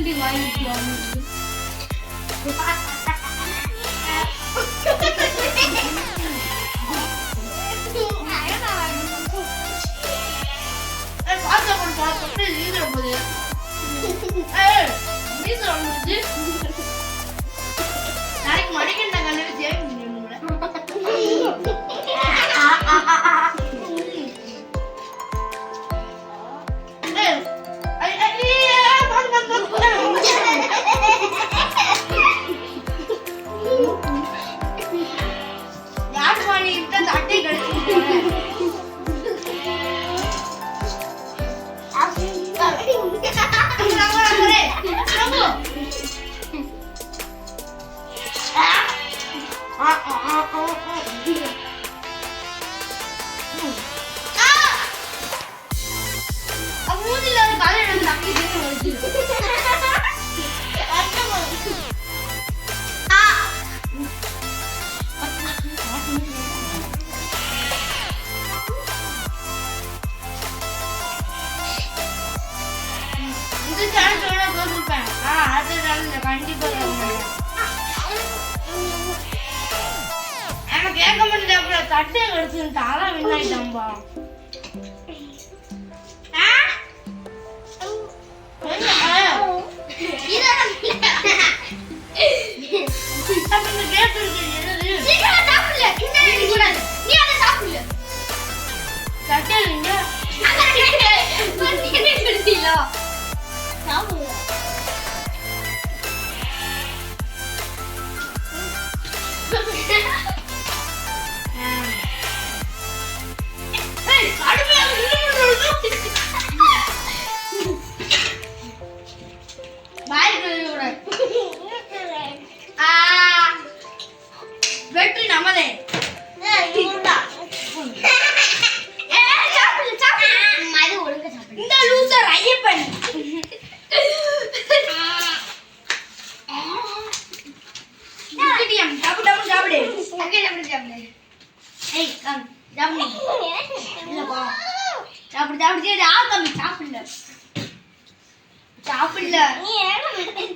குட்டி வாங்கிட்டு நாளைக்கு மணிக்கண்ட கல்லூரி ஜெயம் அட்டை கிடைச்சு கண்டிப்பா கேட்க முடியல தட்டை கிடைச்சுட்டா அதான் வின்னாயிட்டாம்பா வெற்றி நமதே இந்த லூசர் ஐயப்பன் டபு டபு சாப்பிடு அங்கே டபு சாப்பிடு ஏய் கம் சாப்பிடு இல்லப்பா சாப்பிடு சாப்பிடு ஆ கம்மி சாப்பிடல சாப்பிடல நீ ஏன்